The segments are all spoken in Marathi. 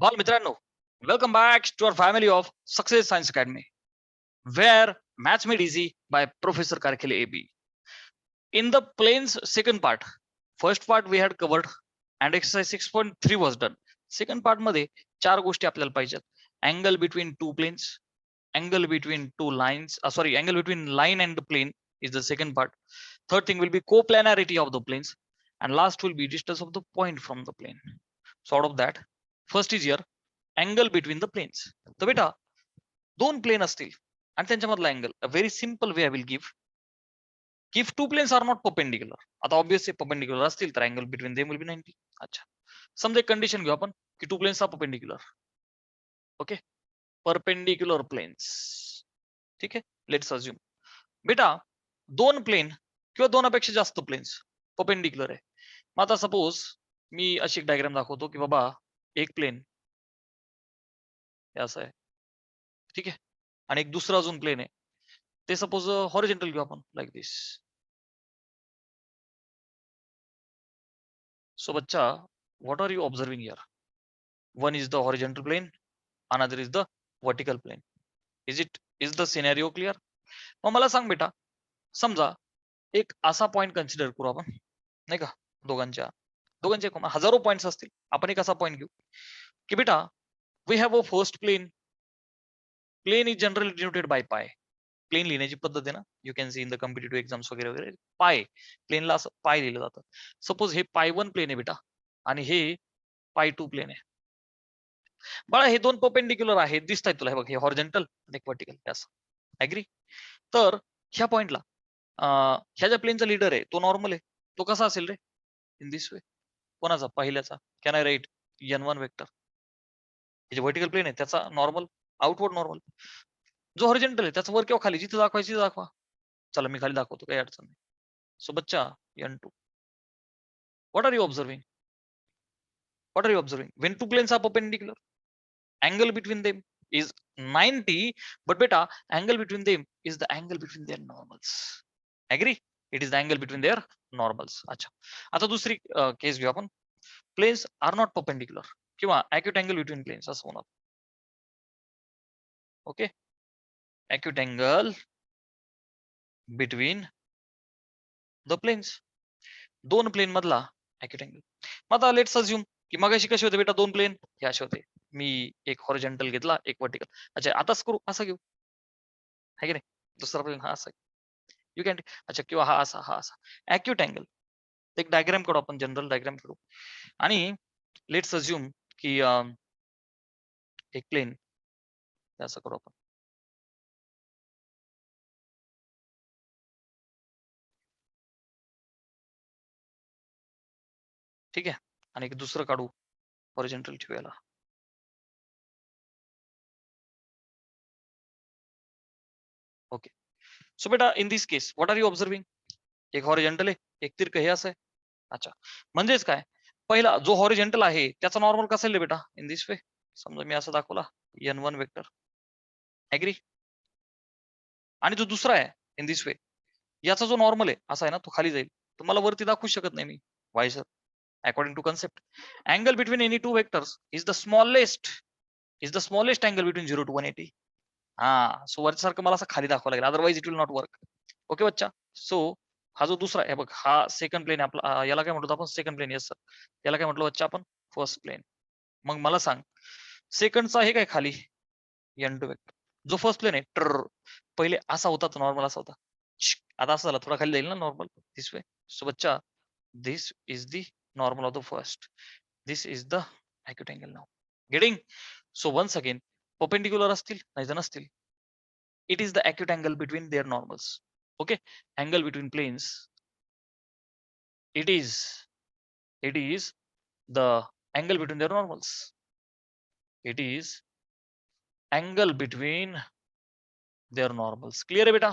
बाल मित्रांनो, welcome back to our family of success science academy, where maths made easy by Professor Karkhile AB. In the planes second part, first part we had covered and exercise 6.3 was done. Second part मध्ये चार गोष्टी आपल्याला पाहिजेत. Angle between two planes, angle between two lines, angle between line and the plane is the second part. Third thing will be coplanarity of the planes, and last will be distance of the point from the plane. So out of that, first is here angle between the planes. तर बेटा दोन प्लेन असतील आणि त्यांच्यामधला angle, a very simple way I will give two planes are not perpendicular. आता ऑब्विसली परपेंडिक्युलर असतील तर angle between them will be 90. अच्छा, समजा एक कंडिशन घेऊ आपण की two planes are perpendicular. Okay, perpendicular planes. ठीक आहे, लेट्स अज्युम बेटा दोन प्लेन किंवा दोनापेक्षा जास्त प्लेन्स परपेंडिक्युलर आहे. मग आता सपोज मी अशी एक डायग्राम दाखवतो की बाबा एक प्लेन असं आहे, ठीक आहे, आणि एक दुसरा अजून प्लेन आहे, ते सपोज हॉरिझॉन्टल घेऊ आपण लाईक दिस. सो बच्चा, what are you observing here? One is the horizontal plane, another is the vertical plane. Is the scenario clear? मग मला सांग बेटा, समजा एक असा पॉइंट कन्सिडर करू आपण, नाही का, दोघांच्या हजारो पॉइंट्स असतील, आपण एक असा पॉइंट घेऊ की बेटा we have a first plane. Plane is generally denoted by pi. Plane लिहिण्याची पद्धत आहे ना, you can see in the competitive exams वगैरे वगैरे, पाय, प्लेनला असं पाय लिहिलं जातं. सपोज हे पाय 1 प्लेन आहे बेटा आणि हे पाय 2 प्लेन आहे. बाळा हे दोन परपेंडिक्युलर आहेत, दिसत आहेत तुला, हे बघ, हे हॉरिझॉन्टल आणि एक वर्टिकल, असं ऍग्री? तर ह्या पॉइंटला ह्या ज्या प्लेनचा लीडर आहे तो नॉर्मल आहे, तो कसा असेल रे? In this way. कोणाचा? पहिल्याचा. Can I write n1 vector? हे जे वर्टिकल प्लेन आहे त्याचा नॉर्मल, आउटवर्ड नॉर्मल. जो हॉरिझॉन्टल आहे त्याचा वर किंवा खाली, जिथे दाखवायची तिथे दाखवा. चला मी खाली दाखवतो, काही अडचण नाही. सो बच्चा n2, what are you observing? What are you observing? When two planes are perpendicular, angle between them is 90, but beta angle between them is the angle between their normals. Agree? It is the angle between their normals. अच्छा, आता दुसरी केस घेऊ आपण. Planes are not perpendicular किंवा acute angle between planes असं होणार. Okay, acute angle between the planes, दोन प्लेन मधला acute angle. मग आता लेट्स अज्युम की मगाशी कसे होते बेटा दोन प्लेन, हे असे होते. मी एक हॉरिझॉन्टल घेतला, एक वर्टिकल. अच्छा, आताच करू, असं घेऊ, है की नाही? दुसरा प्लेन हा असा, यू कॅन. अच्छा, किंवा हा असा, हा असा. ऍक्यूट अँगल, एक डायग्राम काढू आपण, जनरल डायग्राम काढू आणि लेट्स अज्युम की एक प्लेन असं करू आपण. ठीक आहे, आणि एक दुसरं काढू हॉरिझॉन्टल ठेवायला. ओके, सो बेटा in this case what are you observing? एक हॉरिझॉन्टल आहे, एक तिरकं हे असं आहे. अच्छा, म्हणजेच काय, पहिला जो हॉरिझॉन्टल आहे त्याचा नॉर्मल कसा आहे बेटा? इन दिस वे. समजा मी असं दाखवला n1 वेक्टर, ऍग्री? आणि जो दुसरा आहे इन दिस वे, याचा जो नॉर्मल आहे असा आहे ना, तो खाली जाईल. तुम्हाला वरती दाखवू शकत नाही मी. Why sir? According to concept, angle between any two vectors is the smallest angle between 0 to 180. हा, सो वरच्यासारखं मला असं खाली दाखवावं लागेल, otherwise it will not work. Okay बच्चा? सो हा जो दुसरा आहे बघ, हा सेकंड प्लेन आहे आपला, याला काय म्हणतो आपण? Second plane. Yes sir. याला काय म्हटलं बच्चा आपण? First plane. मग मला सांग, सेकंडचा आहे काय खाली? n2 vector. जो फर्स्ट प्लेन आहे पहिले असा होता, तो नॉर्मल असा होता. आता असं झाला, थोडा खाली जाईल ना नॉर्मल, दिस वे. सो बच्चा, this is the normal of the first, this is the acute angle now. Getting? So once again, perpendicular असतील नाही तर नसतील, it is the acute angle between their normals. Okay, angle between planes, it is the angle between their normals. It is angle between their normals. Clear आहे बेटा?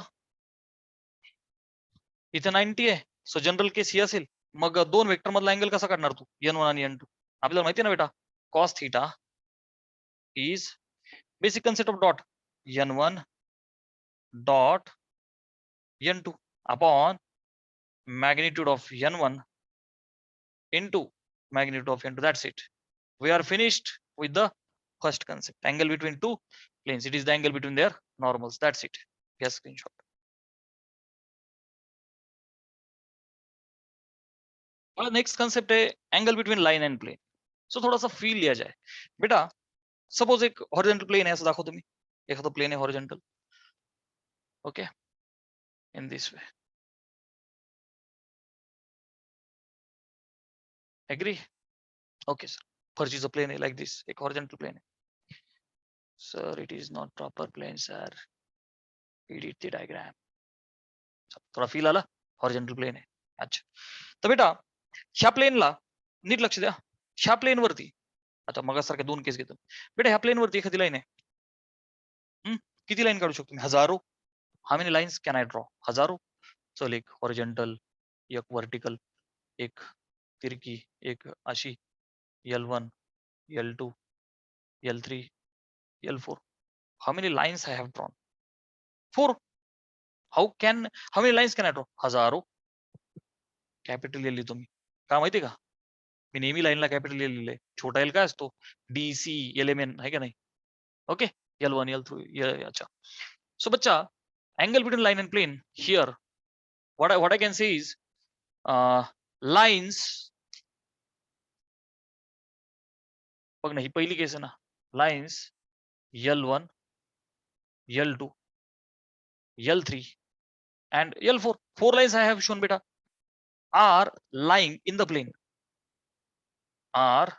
इथे 90 आहे, सो जनरल केस ही असेल. मग दोन वेक्टर मधला अँगल कसा काढणार तू? n1 आणि n2. आपल्याला माहिती ना बेटा, cos theta is basic concept of dot, n1 dot n2 upon magnitude of n1 into magnitude of n2. That's it. We are finished with the First concept, angle between two planes. It is the angle between their normals. That's it. Yes, screenshot. Next concept है angle between line and plane. So थोड़ा सा फील लिया जाए बेटा. सपोज एक हॉरिजॉन्टल प्लेन आहे असं दाखव तुम्ही. एखादं प्लेन आहे horizontal. Okay, in this way. Agree? Okay sir. फर्जीचं प्लेन आहे लाईक दिस. एक हॉरिजॉन्टल प्लेन आहे. Sir it is not proper plane sir. Edit the diagram. थोडा फील आला. हॉरिजॉन्टल प्लेन आहे. अच्छा, तर बेटा ह्या प्लेनला नीट लक्ष द्या. ह्या प्लेन वरती, आता मगासारख्या दोन केस घेतो बेटा. ह्या प्लेन वरती एखादी लाईन आहे. किती लाईन काढू शकतो मी? हजारो. How many lines can I draw? हजारो. चल, एक हॉरिजॉन्टल, एक वर्टिकल, एक तिरकी, एक अशी. L1, L2, L3, L4. How many lines I have drawn? 4. How many lines can I draw? हजारो. कॅपिटल एल लिहितो मी. का माहितीये का? मी नेहमी लाईनला कॅपिटल एल लिहिलंय. छोटा एल काय असतो? DC, LMN आहे का नाही? Okay, L1, L3. अच्छा. So बच्चा, angle between line and plane here, what I can say is lines. बघ ना, ही पहिली केस आहे ना. Lines L1, L2, L3 and L4. 4 lines I have shown beta are lying in the plane. Are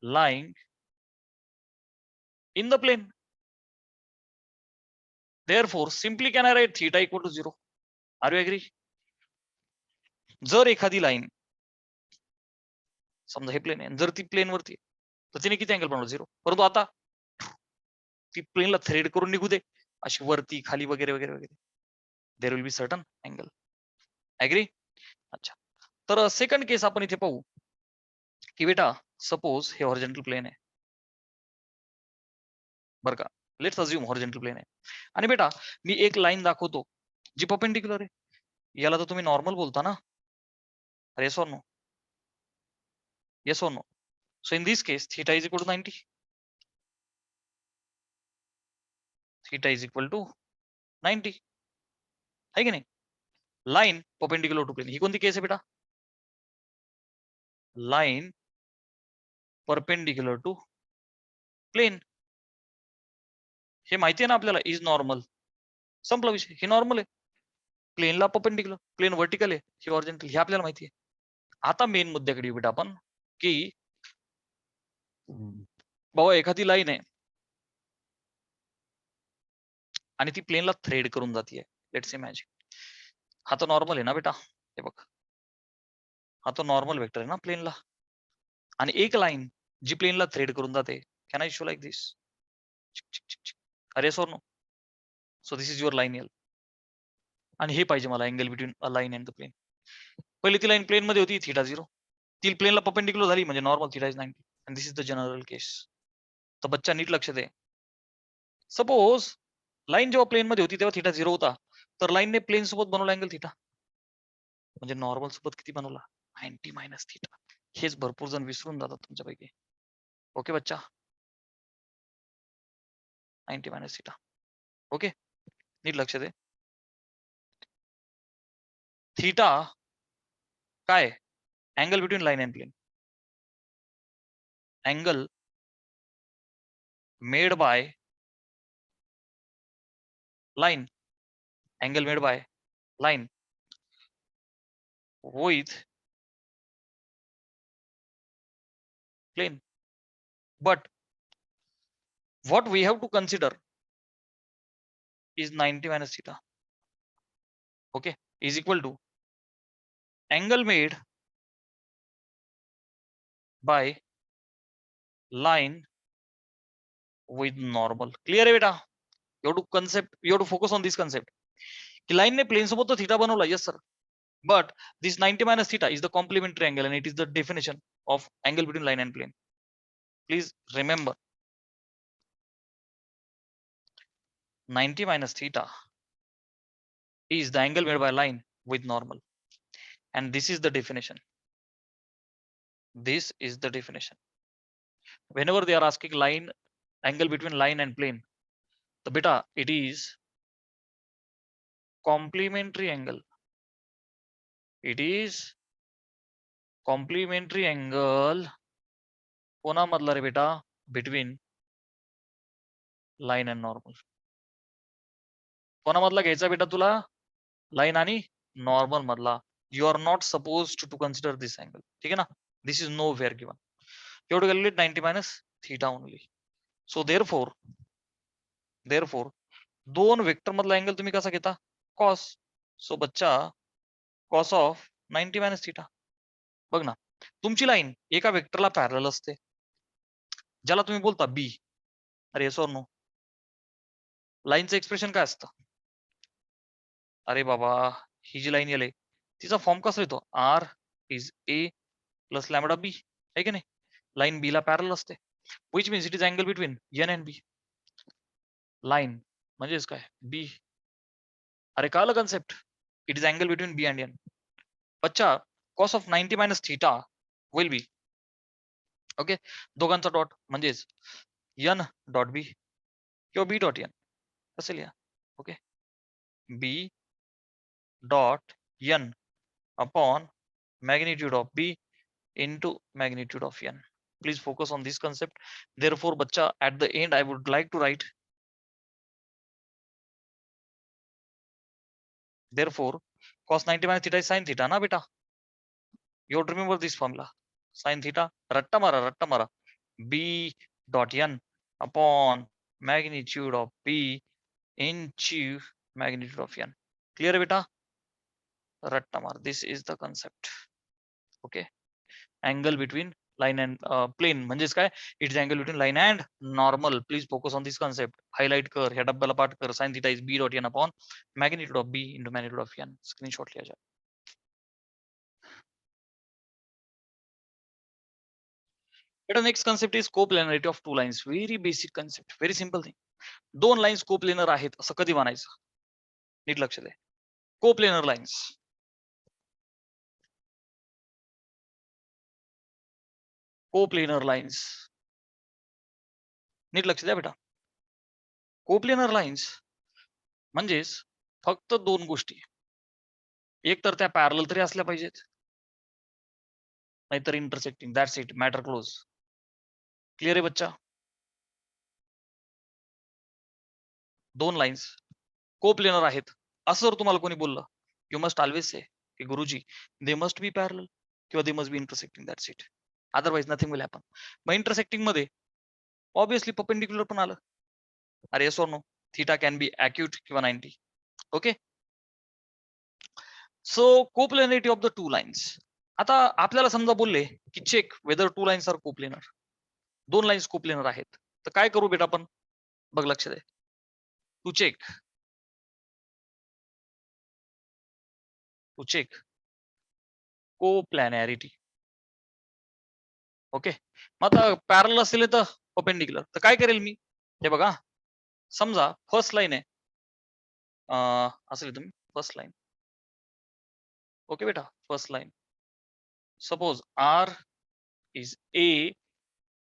lying in the plane. Therefore, simply can I write theta equal to 0? Are you agree? जर एखादी लाईन समजा हे प्लेन आहे, जर ती प्लेन वरती तर तिने किती अँगल बनवला? 0. परंतु आता ती प्लेनला थ्रेड करून निघू दे, अशी वरती खाली वगैरे वगैरे वगैरे. There will be certain angle. Agree? अच्छा, तर सेकंड केस आपण इथे पाहू की बेटा सपोज हे हॉरिझॉन्टल प्लेन आहे बरं का. लेट्स अज्युम हॉरिझॉन्टल प्लेन आहे आणि बेटा मी एक लाईन दाखवतो जी परपेंडिक्युलर आहे. याला तर तुम्ही नॉर्मल बोलता ना? Yes or no? Yes or no? So in this case theta is equal to 90. Theta is equal to 90 है की नाही? Line perpendicular to plane. ही कोणती केस आहे बेटा? Line perpendicular to plane. हे माहिती आहे ना आपल्याला, इज नॉर्मल. संपला विषय. हे नॉर्मल आहे. प्लेनला परपेंडिक्युलर, प्लेन वर्टिकल आहे, हे हॉरिझॉन्टल. हे आपल्याला माहिती आहे. आता मेन मुद्द्याकडे येऊ बेटा आपण की बाबा एखादी लाईन आहे आणि ती प्लेनला थ्रेड करून जाते. लेट्स इमॅजिन हा तर नॉर्मल आहे ना बेटा. हे बघ, हा तो नॉर्मल वेक्टर आहे ना प्लेनला. आणि एक लाईन जी प्लेनला थ्रेड करून जाते. Can I show like this? अरे sir no? So this is your line L. आणि हे पाहिजे मला angle between a line and the plane. पहिली ती लाईन प्लेन मध्ये होती, थीटा 0. ती प्लेनला परपेंडिक्युलर झाली म्हणजे normal, theta is 90. And this is the general case. तर बच्चा नीट लक्ष दे. सपोज लाईन जेव्हा प्लेन मध्ये होती तेव्हा थीटा 0 होता, तर लाईनने प्लेन सोबत बनवला अँगल थीटा. म्हणजे नॉर्मल सोबत किती बनवला? 90 मायनस थीटा. हेच भरपूर जण विसरून जातात तुमच्यापैकी. ओके बच्चा, 90 मायनस थीटा. ओके, नीट लक्ष दे. थीटा काय? Angle between line and plane. Angle made by line, angle made by line with plane. But what we have to consider is 90 minus theta. Okay, is equal to angle made by line with normal. Clear है बेटा? You have to concept, you have to focus on this concept. कि line ने plane सोबत तो theta बनवला, yes sir. But this 90 minus theta is the complementary angle and it is the definition of angle between line and plane. Please remember, 90 minus theta is the angle made by line with normal. And this is the definition. This is the definition. whenever they are asking line angle between line and plane, the beta it is complementary angle. It is complementary angle कोणामधला रे बेटा? between line and normal. कोणामधला घ्यायचा बेटा तुला? लाईन आणि नॉर्मल मधला. You are not suppose to consider this angle. ठीक आहे ना? This is nowhere given. केवढं गेलेले 90 minus theta only. So therefore दोन वेक्टर मधला अँगल तुम्ही कसा घेता? कॉस. सो बच्चा कॉस ऑफ 90 मायनस थीटा. बघ ना, तुमची लाईन एका वेक्टरला पॅरलल असते, ज्याला तुम्ही बोलता बी. अरे येस ऑर नो? लाईनचं एक्सप्रेशन काय असतं? अरे बाबा, ही जी लाईन येले तिचा फॉर्म कसा येतो? R is a plus lambda b, आहे की नाही? लाईन बी ला पॅरल असते, which means it is angle between n and b. Line म्हणजेच काय? बी. अरे कळलं concept? It is angle between b and n. बच्चा cos of 90 minus theta will be, okay, दोघांचा डॉट म्हणजेच एन डॉट बी किंवा बी डॉट एन असेल या. Okay, b dot N upon magnitude of b into magnitude of n. Please focus on this concept. Therefore, bacha, at the end, I would like to write. Therefore, cos 90 minus theta is sin theta, na beta? You have to remember this formula. Sin theta, ratta mara. B dot n upon magnitude of b into magnitude of n. Clear, beta? Ratta mara. This is the concept. Okay. Angle between line and plane म्हणजेच काय? It is angle between line and normal. Please focus on this concept. Highlight कर, ह्या डब्याला पाठ कर. Sine theta is B dot N upon magnitude of B into magnitude of n. Screenshot लिया जाए. बेटा next concept is coplanarity of two lines. Very basic concept, very simple thing. दोन लाईन्स कोप्लेनर आहेत असं कधी म्हणायचं? नीट लक्ष दे. कोप्लेनर लाईन्स, कोप्लेनर लाईन्स, नीट लक्ष द्या बेटा. कोप्लेनर लाईन्स म्हणजेच फक्त दोन गोष्टी, एक तर त्या पॅरलल तरी असल्या पाहिजेत, नाहीतर intersecting. That's it, matter close. Clear आहे बच्चा? दोन लाईन्स कोप्लेनर आहेत असं जर तुम्हाला कोणी बोललं, यू मस्ट ऑलवेज से की गुरुजी दे मस्ट बी पॅरलल किंवा they must be intersecting. That's it, otherwise nothing will happen. मग इंटरसेक्टिंग मध्ये ऑब्विसली परपेंडिक्युलर पण आलं. अरे yes or no? Theta can be acute किंवा 90. Okay, so coplanarity of the two lines. आता आपल्याला समजा बोलले की check whether two lines are coplanar. दोन लाईन्स कोप्लेनर आहेत, तर काय करू बेटा आपण? बघ लक्ष दे. To check coplanarity. ओके, मग आता पॅरल असेल तर परपेंडिक्युलर, तर काय करेल मी? हे बघा, समजा फर्स्ट लाईन आहे, असेल तुम्ही फर्स्ट लाईन. ओके बेटा, first line suppose r is a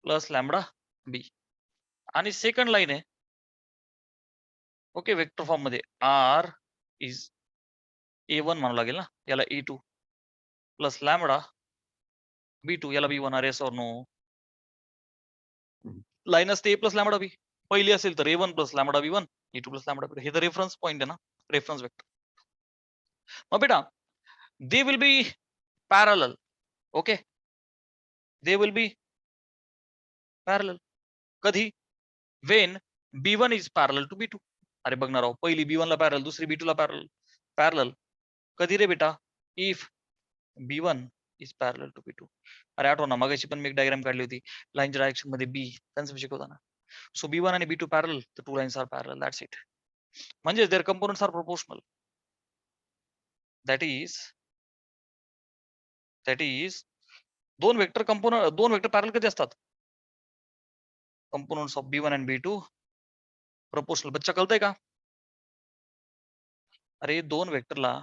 plus lambda b, आणि सेकंड लाईन आहे, ओके, वेक्टर फॉर्म मध्ये आर इज A1 म्हणावं लागेल ना, याला A2 प्लस लॅमडा B2, याला B1. R S or no? Line असते A प्लस लॅमडा बी, पहिली असेल तर A1 plus lambda B1, A2 plus lambda B2. हे तर रेफरन्स पॉईंट आहे ना, रेफरन्स वेक्टर. मग बेटा they will be parallel. Okay, they will be parallel. कधी? When B1 is parallel to B2. अरे बघणार आहो, पहिली B1 ला पॅरल, दुसरी B2 ला पॅरल. पॅरलल कधी रे बेटा? If B1 is parallel to B2. अरे आठव ना, मागाशी पण मी एक डायग्राम काढली होती लाईनच्या डायरेक्शन मध्ये बी, त्यांचा शिकवताना. सो B1 आणि B2 पॅरलल, तर two lines are parallel. That's it. म्हणजे their components are proportional. That is दोन वेक्टर पॅरलल कधी असतात? Components of B1 and B2 proportional. बच्चा कळतंय का? अरे दोन वेक्टरला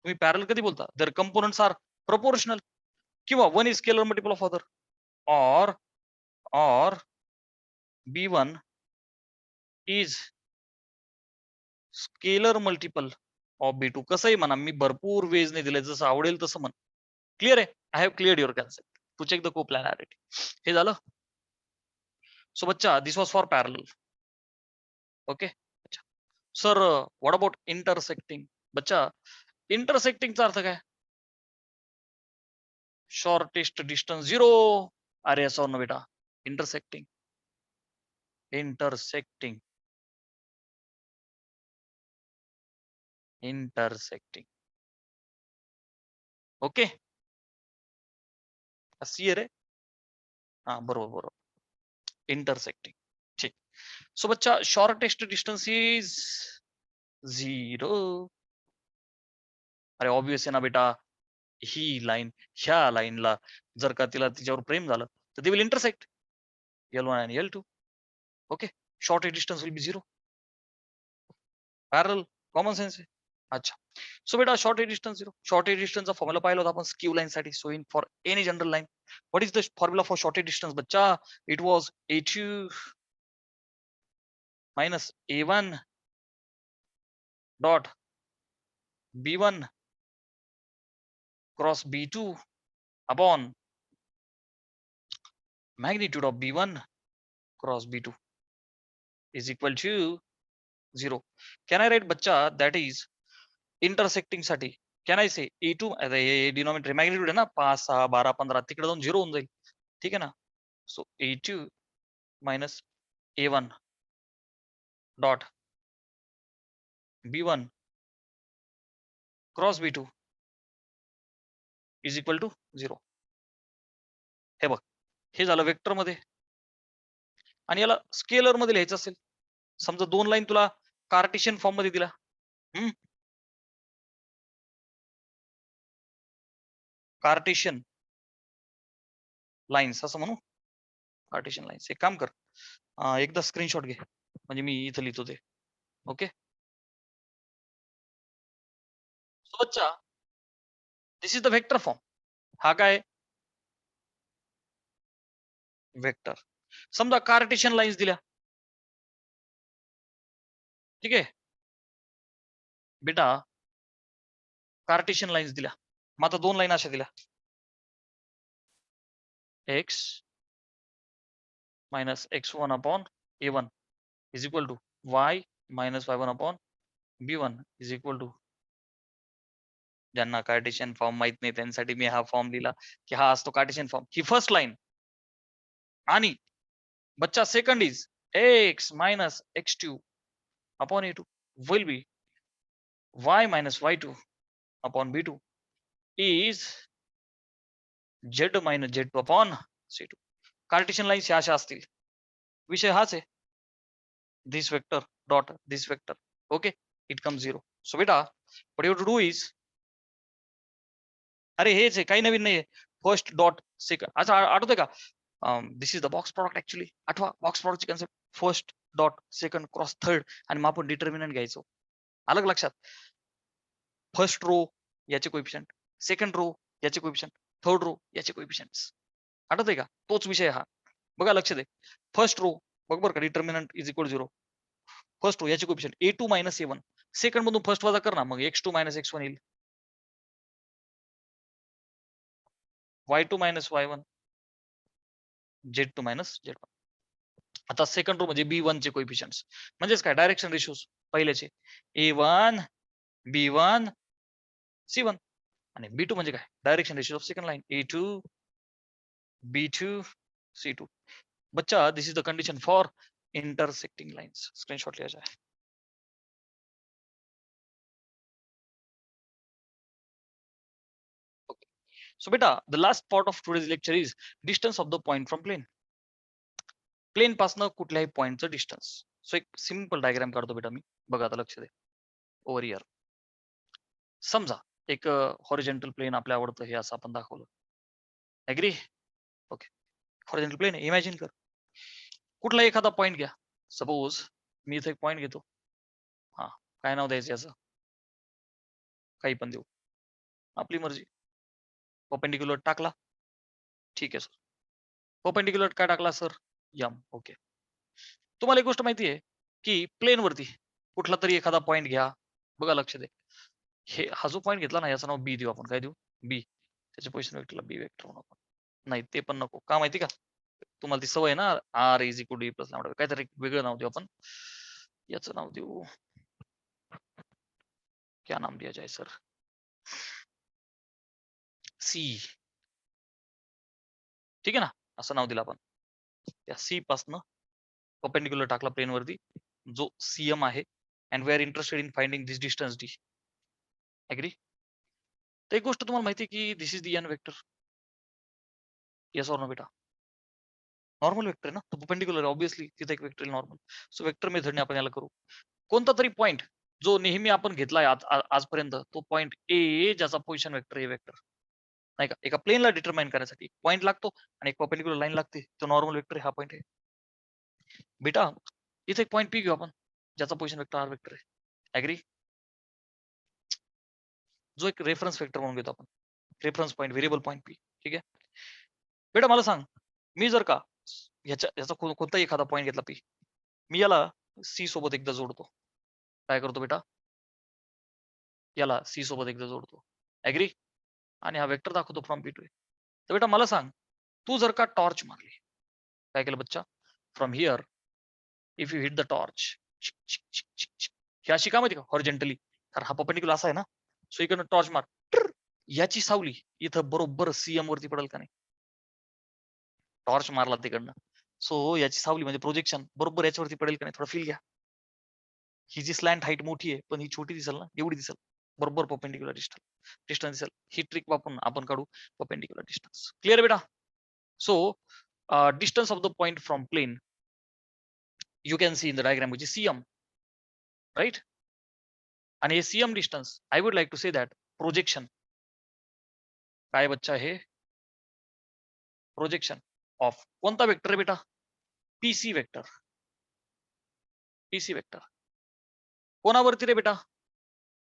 तुम्ही पॅरल कधी बोलता? Their components are proportional. किंवा 1 is scalar multiple of other or B1 is scalar multiple of B2. कसंही म्हणा, मी भरपूर वेज ने दिले, जसं आवडेल तसं म्हण. क्लिअर आहे? I have cleared your concept to check the coplanarity. हे झालं. सो बच्चा this was for parallel. Okay. अच्छा सर, व्हॉट अबाउट इंटरसेक्टिंग? बच्चा इंटरसेक्टिंगचा अर्थ काय? Shortest distance 0. अरे असं ना बेटा, intersecting intersecting intersecting. Okay. See रे. हा बरोबर बरोबर, इंटरसेक्टिंग. ठीक. सो बच्चा शॉर्टेस्ट डिस्टन्स इज 0. अरे ऑब्वियस आहे ना बेटा, ही लाईन ह्या लाईनला जर का तिला तिच्यावर प्रेम झालं तर दे विल इंटरसेक्ट, L1 आणि L2. ओके. Shortest distance will be 0. Parallel, common sense आहे. अच्छा. सो बेटा शॉर्टेज डिस्टन्स 0. शॉर्टेज डिस्टन्सचा फॉर्म्युला पाहिला होता आपण स्क्यू लाईन साठी. So in for any general line, what is the formula for shortest distance बच्चा? It was A2 minus A1 dot B1 cross B2 upon magnitude of B1 cross B2 is equal to 0. Can I write बच्चा that is intersecting साठी? Can I say A2, denominator magnitude आहे ना, 5 6 12 15, तिकडे जाऊन 0 होऊन जाईल. ठीक आहे ना. So A2 minus A1 dot B1 cross B2 is equal to 0. हे बघ, हे झालं वेक्टर मध्ये. आणि याला स्केलर मध्ये लिहायचं असेल, समजा 2 लाईन तुला कार्टेशियन फॉर्म मध्ये दिला. कार्टेशियन लाईन्स असं म्हणू. Cartesian lines. एक काम कर, एकदा स्क्रीनशॉट घे, म्हणजे मी इथं लिहितो ते. ओके. सो बच्चा this is the vector form. हा काय? वेक्टर. समजा कार्टेशियन लाईन्स दिल्या. ठीक आहे बेटा, कार्टेशियन लाईन्स दिल्या. मग आता 2 लाईन अशा दिल्या, x minus x1 upon a1 is equal to y minus y1 upon b1 is equal to. ज्यांना कार्टेशियन फॉर्म माहित नाही त्यांसाठी मी हा फॉर्म लिहिला की हा असतो कार्टेशियन फॉर्म. ही फर्स्ट लाईन. आणि बच्चा second is x minus x2 upon a2 will be y minus y2 upon b2 is z minus z2 upon c2. Cartesian lines ह्या अशा असतील. विषय हाच आहे. this vector dot this vector. Okay, it comes 0. So बेटा what you have to do is, अरे हेच आहे, काही नवीन नाहीये. First dot second. अच्छा आठवतंय का? This is the box product actually. आठवा बॉक्स प्रॉडक्टची कन्सेप्ट. First dot second cross third आणि मग आपण डिटर्मिनंट घ्यायचो. अलग लक्षात. फर्स्ट रो याचे कोएफिशियंट, सेकंड रो याचे कोएफिशियंट, थर्ड रो याचे कोएफिशियंट्स. आठवतंय का? तोच विषय हा. बघा लक्ष दे. फर्स्ट रो बघ बरं का, determinant is equal 0. First row याचे coefficient A2 minus A1. Second मधून फर्स्ट वजा कर ना, मग x2 minus x1 येईल. y2 minus y1, z2 minus z1. आता सेकंड रो म्हणजे B1 चे कोएफिशियंट्स, म्हणजेच काय, direction ratios पहिल्याचे A1 B1 C1. आणि B2 म्हणजे काय, direction ratio of second line A2 B2 C2. बच्चा this is the condition for intersecting lines. Screenshot लिया जाए. ओके. सो बेटा the last part of today's lecture is distance of the point from plane. Plane पासनं कुठल्याही पॉइंटचं डिस्टन्स. सो एक सिंपल डायग्राम काढतो बेटा मी. बघा आता लक्ष दे. ओव्हर हियर समजा एक हॉरिझॉन्टल प्लेन आपल्या आवडतं, हे असं आपण दाखवलं. Agree? Okay. Horizontal plane imagine कर. कुठला एखादा पॉइंट घ्या. सपोज मी इथे एक पॉइंट घेतो. हा, काय नाव द्यायचं याचं? काही पण देऊ, आपली मर्जी. परपेंडिक्युलर टाकला ठीक आहे सर. परपेंडिक्युलर काय टाकला सर? यम. ओके. तुम्हाला एक गोष्ट माहिती आहे की प्लेन वरती कुठला तरी एखादा पॉईंट घ्या. बघा लक्ष द्या. हा जो पॉईंट घेतला ना याचं नाव बी देऊ आपण. काय देऊ? बी. त्याच्या पोझिशन वेक्टरला बी वेक्टर म्हणू आपण. नाही ते पण नको. का माहिती का? तुम्हाला ती सवय आहे ना R is equal to A plus lambda. काहीतरी वेगळं नाव देऊ आपण. याचं नाव देऊ. क्या नाम दिया जाए सर? सी. ठीक आहे ना? असं नाव दिलं आपण. त्या सी पासनं परपेंडिक्युलर टाकला प्लेन वरती जो सीएम आहे and we are interested in finding this distance d. Agree? तर एक गोष्ट तुम्हाला माहिती आहे की this is the n vector. Yes or no बेटा? नॉर्मल वेक्टर आहे ना? तो परपेंडिक्युलर ऑब्विसली तिथे एक वेक्टर नॉर्मल. सो वेक्टर मेथडने आपण याला करू. कोणता तरी पॉईंट जो नेहमी आपण घेतलाय आजपर्यंत तो पॉईंट ए ज्याचा पोझिशन वेक्टर ए वेक्टर नाही का एका प्लेनला डिटरमाइन करण्यासाठी पॉईंट लागतो आणि एक परपेंडिक्युलर लाईन लागते. तो नॉर्मल वेक्टर हा पॉईंट आहे. बेटा इथे एक पॉईंट पी घेऊ आपण ज्याचा पोझिशन वेक्टर आर वेक्टर आहे. ऍग्री? जो एक रेफरन्स वेक्टर म्हणून घेतो आपण. Reference point variable point P. ठीक आहे बेटा मला सांग मी जर का याचा कोणताही एखादा पॉईंट घेतला पी मी याला सी सोबत एकदा जोडतो. काय करतो बेटा? याला सी सोबत एकदा जोडतो. ऍग्री? आणि हा वेक्टर दाखवतो फ्रॉम पी टू ए. तर बेटा मला सांग तू जर का टॉर्च मारली काय केलं बच्चा? From here if you hit the torch हे अशी का माहिती का हॉरिझॉन्टली कारण हा परपेंडिक्युलर असा आहे ना. सो इकडनं टॉर्च मार याची सावली इथं बरोबर सीएम वरती पडेल का नाही? टॉर्च मारला तिकडनं सो याची सावली म्हणजे प्रोजेक्शन बरोबर याच्यावरती पडेल का नाही? थोडा फील घ्या. ही जी स्लॅन्ट हाईट मोठी आहे पण ही छोटी दिसेल ना एवढी दिसेल बरोबर परपेंडिक्युलर डिस्टन्स दिसेल. ही ट्रिक वापरून आपण काढू परपेंडिक्युलर डिस्टन्स. क्लिअर बेटा? So distance of the point from plane you can see in the diagram which is cm, right? आणि हे cm distance I would like to say that projection काय बच्चा हे प्रोजेक्शन ऑफ कोणता वेक्टर आहे बेटा? PC vector. पीसी वेक्टर कोणावरती रे बेटा?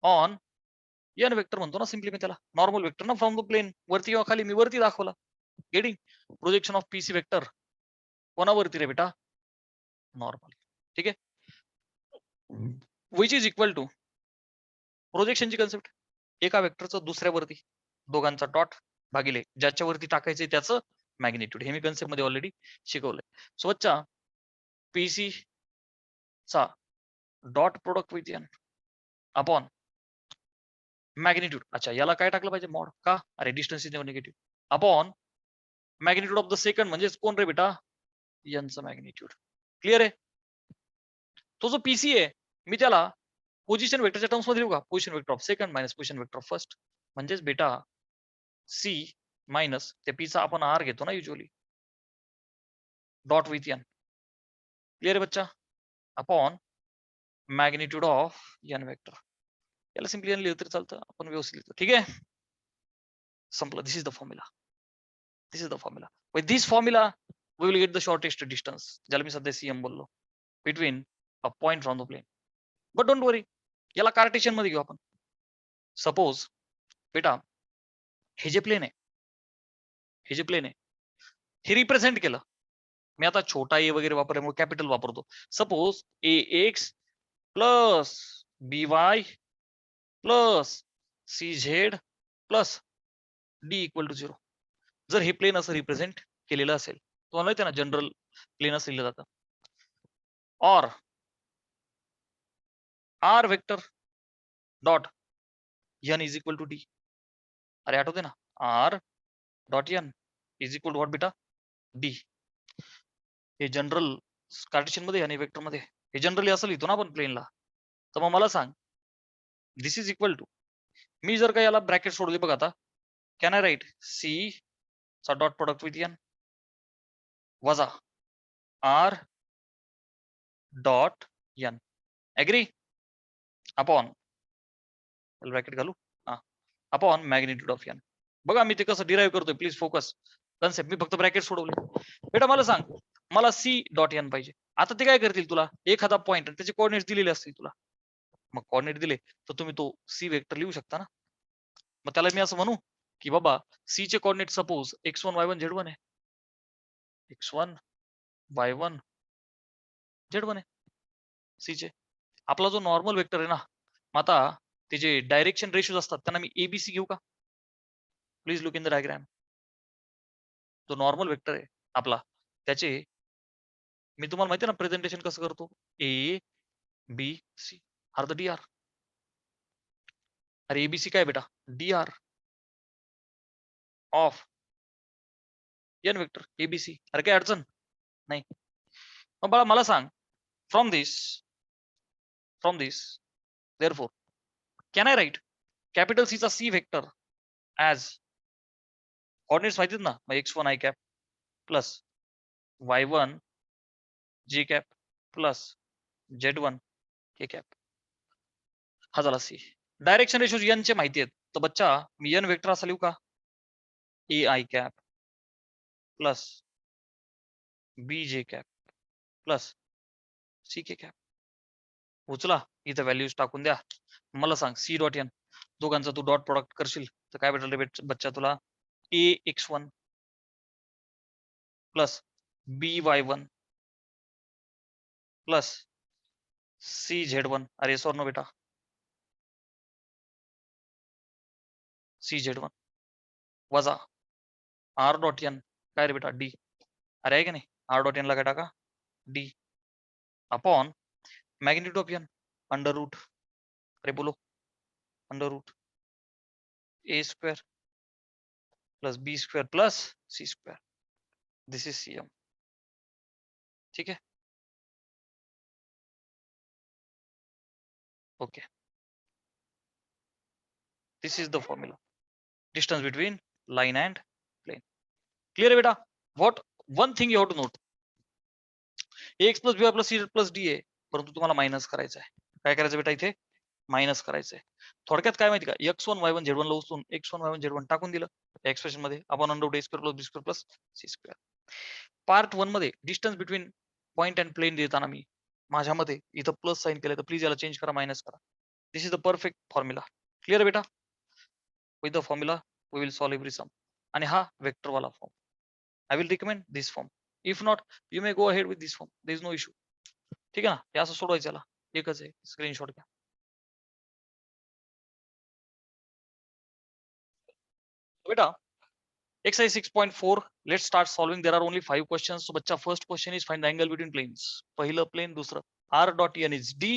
ऑन एन वेक्टर म्हणतो ना सिम्पली मी त्याला. नॉर्मल वेक्टर ना फ्रॉम द प्लेन वरती किंवा खाली मी वरती दाखवला. Getting? Projection of PC vector कोणावरती रे बेटा? नॉर्मल. ठीक आहे विच इज इक्वल टू प्रोजेक्शनची कन्सेप्ट एका वेक्टरचं दुसऱ्यावरती दोघांचा डॉट भागिले ज्याच्यावरती टाकायचे त्याचं मॅग्निट्यूड. हे मी कन्सेप्ट मध्ये ऑलरेडी शिकवलंय. सो बच्चा पीसी चा dot product with N upon magnitude. अच्छा याला काय टाकलं पाहिजे? मॉड. का? अरे distance is negative upon magnitude of the second म्हणजेच कोण रे बेटा? एनचं मॅग्निट्यूड. क्लिअर आहे? तो जो पीसी आहे मी त्याला पोझिशन वेक्टरच्या टर्म्स मध्ये लिहू का? Position vector of second minus position vector of first म्हणजेच बेटा सी मायनस त्या पीचा आपण आर घेतो ना usually dot with n. Clear आहे बच्चा? Upon magnitude of N vector. याला सिम्पली एन लिहिलं तरी चालतं आपण व्यवस्थित लिहितो. ठीक आहे संपलं. This is the formula. This is the formula. With this formula we will get the shortest distance ज्याला मी सध्या सीएम बोललो between a point from the plane. But don't worry याला कार्टेशियन मध्ये घेऊ आपण. सपोज बेटा हे जे प्लेन आहे हे जे प्लेन आहे हे रिप्रेझेंट केलं मी आता छोटा ए वगैरे वापरल्यामुळे कॅपिटल वापरतो. Suppose A X plus B Y plus C Z plus D equal to 0. जर हे प्लेन असं रिप्रेझेंट केलेलं असेल तुम्हाला माहिती आहे ना जनरल प्लेन असं लिहिलं जातं. और R vector dot N is equal to D. अरे आठवते ना R dot N is equal to what बेटा? डी. हे जनरल कार्टेशियन मध्ये आणि वेक्टर मध्ये हे जनरली असं लिहितो ना आपण प्लेनला. तर मग मला सांग दिस इज इक्वल टू मी जर का याला ब्रॅकेट सोडले बघ आता कॅन आय राईट सी चा डॉट प्रोडक्ट विथ एन वजा R dot N agree upon bracket घालू हा अपॉन मॅग्निट्यूड ऑफ एन. बघा मी ते कसं डिराईव्ह करतोय प्लीज फोकस कन्सेप्ट. मी फक्त ब्रॅकेट सोडवले. बेटा मला सांग मला सी डॉट एन पाहिजे. आता ते काय करतील तुला एखादा पॉईंट त्याचे कोऑर्डिनेट दिलेले असतील तुला. मग कोऑर्डिनेट दिले तर तुम्ही तो सी वेक्टर लिहू शकता ना. मग त्याला मी असं म्हणू की बाबा सी चे coordinate suppose x1 y1 z1 आहे. x1 y1 z1 आहे सी चे. आपला जो नॉर्मल वेक्टर आहे ना, मग आता ते जे डायरेक्शन रेशोज असतात त्यांना मी एबीसी घेऊ का? Please look in the diagram. जो नॉर्मल वेक्टर आहे आपला त्याचे मी तुम्हाला माहिती आहे ना प्रेझेंटेशन कसं करतो, A B C R the D R. अरे एबीसी काय बेटा, D R of N vector ABC. अरे काय अडचण नाही. मग बाळा मला सांग, from this therefore can I write capital C चा C वेक्टर as coordinates माहितीत ना, मग x1 i cap plus y1 j cap plus z1 k cap. हा झाला सी. डायरेक्शन रेशोज n चे माहिती आहेत, तर बच्चा मी n वेक्टर असा लिहू का, a i cap plus b j cap plus c k cap. उचला इथं व्हॅल्यूज टाकून द्या. मला सांग सी डॉट एन दोघांचा तू डॉट प्रोडक्ट करशील तर काय भेटेल रे बच्चा तुला, ए x1 प्लस बी y1 प्लस सी z1. अरे सॉर नो बेटा, सी z1 वजा आर डॉट एन काय रे बेटा डी. अरे आहे की नाही, आर डॉट एन ला काय टाका D upon magnitude of N under root. अरे बोलो under root A square plus B square plus C square. This is C M. ठीक है, okay. This is the formula, distance between line and plane. Clear है बेटा. What one thing you have to note, X plus B plus C plus D आहे, परंतु तुम्हाला मायनस करायचं आहे. काय करायचं बेटा इथे, मायनस करायचंय. थोडक्यात काय माहिती का, x1 y1 z1 ला उचलून x1 y1 z1 टाकून दिलं एक्सप्रेशन मध्ये, आपण under root a square plus B square plus C square. Part 1 मध्ये distance between point and plane देताना मी माझ्यामध्ये इथं प्लस साइन केलं, तर प्लीज याला चेंज करा, मायनस करा. This is the perfect formula. Clear बेटा. With the formula we will solve every sum. आणि हा वेक्टर वाला form, I will recommend this form. If not you may go ahead with this form, there is no issue. ठीक आहे ना, हे असं सोडवायचं, याला एकच आहे, स्क्रीनशॉट घ्या बेटा. Exercise 6.4. Let's start solving. There are only 5 questions. So, बच्चा first question is find the angle between planes. पहिलं प्लेन, दुसरं r dot n is d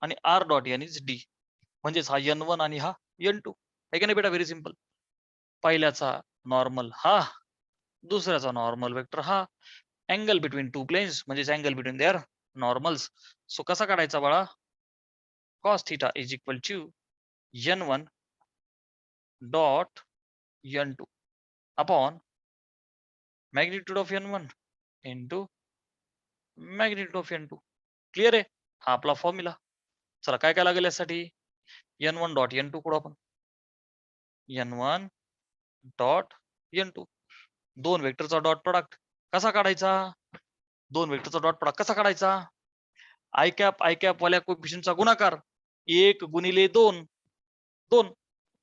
आणि r dot n is d. म्हणजेच हा n1 आणि हा n2 आहे का नाही बेटा. Very simple. पहिल्याचा नॉर्मल हा, दुसऱ्याचा नॉर्मल वेक्टर हा. अँगल बिटवीन टू प्लेन्स म्हणजेच angle between their normals. So कसा काढायचा बाळा, cos theta is equal to n1 dot n2 upon magnitude of n1 into magnitude of n2. Clear आहे, हा आपला फॉर्म्युला. चला काय काय लागेल यासाठी, n1 डॉट n2 कडू आपण, n1 डॉट n2. दोन वेक्टरचा डॉट प्रोडक्ट कसा काढायचा, दोन वेक्टरचा डॉट प्रोडक्ट कसा काढायचा, आय कॅप वाल्या कोएफिशियंटचा गुणाकार 1 गुणिले 2 2,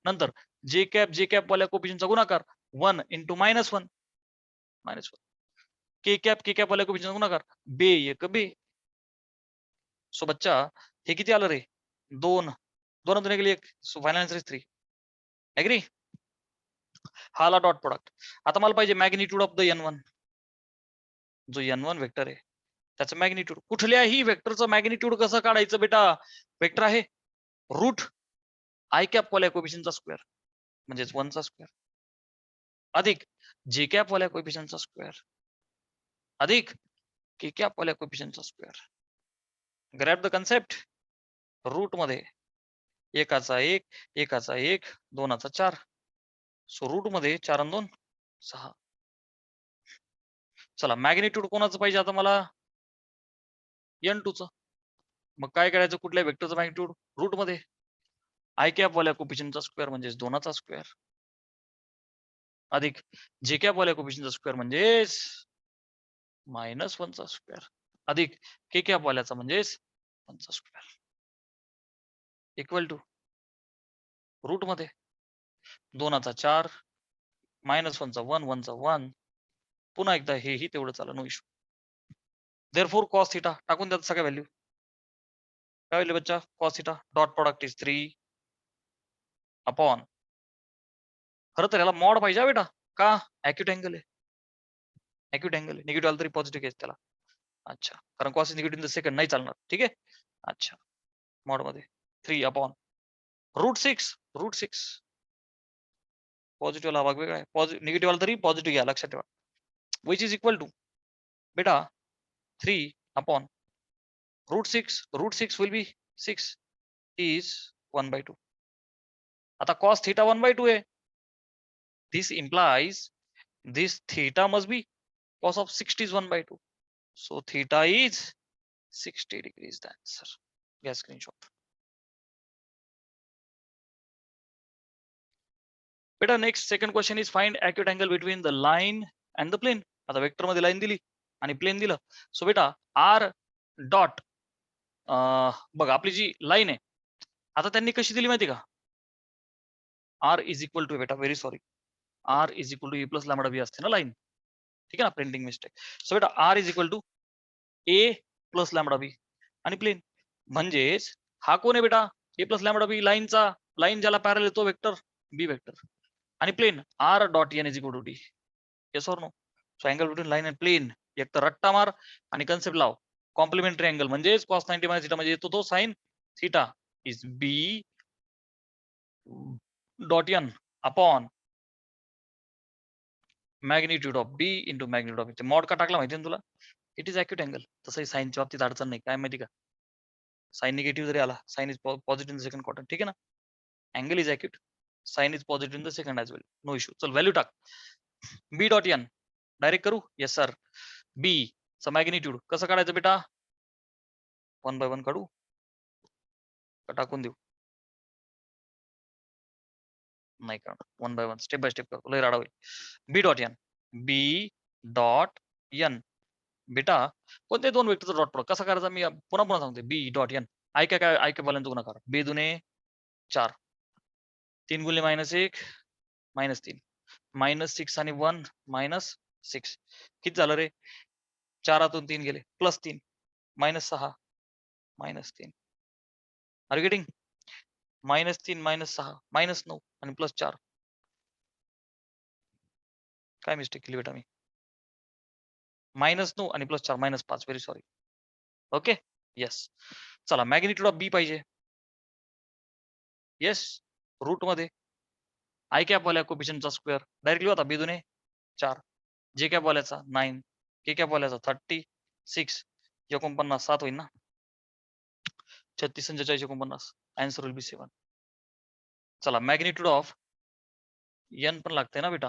नंतर जे कॅप वाल्या कोएफिशियंटचा गुणाकार 1 इंटू -1 -1, के कॅप वाल्या कोएफिशियंटचा गुणाकार बे एक बे. सो बच्चा हे किती आलं रे, 2 2 गेली 1. So final answer is 3. Agree. हा आला डॉट प्रोडक्ट. आता मला पाहिजे मॅग्निट्यूड ऑफ द n1. जो n1 वेक्टर आहे त्याचं मॅग्निट्यूड, कुठल्याही वेक्टरचं मॅग्निट्यूड कसं काढायचं बेटा, वेक्टर आहे रूट आय कॅप वाल्या कोएफिशियंटचा स्क्वेअर म्हणजेच 1 चा स्क्वेअर अधिक जे कॅप वाल्या कोएफिशियंटचा स्क्वेअर अधिक के कॅप वाल्या कोएफिशियंटचा square. Grab the concept. Root मध्ये एकाचा 1 एकाचा 1 दोनाचा 4. सो रूट मध्ये 4 आणि 2 6. चला मॅग्निट्यूड कोणाचं पाहिजे आता मला, n2 चं. मग काय करायचं, कुठल्या वेक्टरचं मॅग्निट्यूड, रूट मध्ये आय कॅप वाल्या कोएफिशियंटचा स्क्वेअर म्हणजेच 2चा स्क्वेअर अधिक जे कॅप वाल्या कोएफिशियंटचा स्क्वेअर म्हणजेच -1 चा स्क्वेअर अधिक के कॅप वाल्याचा म्हणजेच 1 चा स्क्वेअर इक्वल टू रूट मध्ये 2चा 4 -1चा 1 1चा 1 पुन्हा एकदा हेही तेवढं चाललं no issue. Therefore cos theta टाकून द्या सगळ्या व्हॅल्यू. काय व्हॅल्यू बच्चा cos theta dot product is 3 upon खरं तर याला मॉड पाहिजे हा बेटा का ॲक्यूट अँगल आहे. ॲक्यूट अँगल आहे निगेटिव्ह आला तरी पॉझिटिव्ह घ्यायचं त्याला. अच्छा कारण cos negative in the second नाही चालणार ठीक आहे. अच्छा मॉड मध्ये 3 अपॉन रूट 6 पॉझिटिव्ह ला भाग वेगळा आहे निगेटिव्ह आला तरी पॉझिटिव्ह घ्या लक्षात ठेवा. विच इज इक्वल टू बेटा 3 upon root 6 will be 6 is 1/2. आता cos theta 1/2 आहे. This implies this theta must be cos of 60 is 1/2. So theta is 60 degrees. The answer. Get screenshot. Better next second question is find acute angle between the line and the plane. आता वेक्टर मध्ये लाईन दिली आणि प्लेन दिलं. सो बेटा r डॉट बघ आपली जी लाईन आहे आता त्यांनी कशी दिली माहिती का r इज इक्वल टू बेटा very sorry r is equal to A plus lambda b असते ना लाईन ठीक आहे ना प्रिंटिंग मिस्टेक. सो बेटा r is equal to A plus lambda b आणि प्लेन म्हणजेच हा कोण आहे बेटा ए प्लस लॅमडा बी लाईनचा लाईन ज्याला पॅरल येतो वेक्टर बी वेक्टर आणि plane r dot N is equal to D. Yes or no. So angle between line and plane एक तर रट्टा मार आणि कन्सेप्ट लाव कॉम्प्लिमेंटरी अँगल म्हणजेच cos 90 मायनस थिटा म्हणजे येतो तो sine theta is B dot N upon magnitude of B into magnitude of mod का टाकला माहिती ना तुला. इट इज ॲक्यूट अँगल तसंही साईनच्या बाबतीत अडचण नाही काय माहिती का साइन निगेटिव्ह जरी आला sine is positive in the second quarter ठीक आहे ना. Angle is acute sine is positive in the second as well no issue. चल व्हॅल्यू टाक बी डॉट एन डायरेक्ट करू येस सर. बी चा मॅग्निट्यूड कसं काढायचं बेटा 1/1 काढू का टाकून देऊ नाही का 1/1 स्टेप बाय स्टेप करू लय राडा होईल. बी डॉट एन बी डॉट एन बेटा कोणते दोन वेक्टरचा डॉट प्रोडक्ट कसा करायचा मी पुन्हा पुन्हा सांगते बी डॉट एन ऐका काय ऐका पर्यंत गुन्हा करा बे दुने 4 3 गुणिले -1 -3 -6 आणि 1 -6 किती झालं रे 4 3 गेले +3 -6 -3 आर यू गेटिंग -3 -6 -9 आणि +4 काय मिस्टेक केली बेटा मी -9 आणि +4 -5 व्हेरी सॉरी. ओके येस चला मॅग्निट्यूड ऑफ बी पाहिजे येस रूट मध्ये आय कॅप वाल्या कोपिशनचा स्क्वेअर डायरेक्टली होता बी दुने 4 जे कॅप वाल्याचा 9 के कॅप वाल्याचा 36 49 7 होईल ना 36 आणि 44 49 आन्सर विल बी 7. चला मॅग्निट्यूड ऑफ एन पण लागते ना बेटा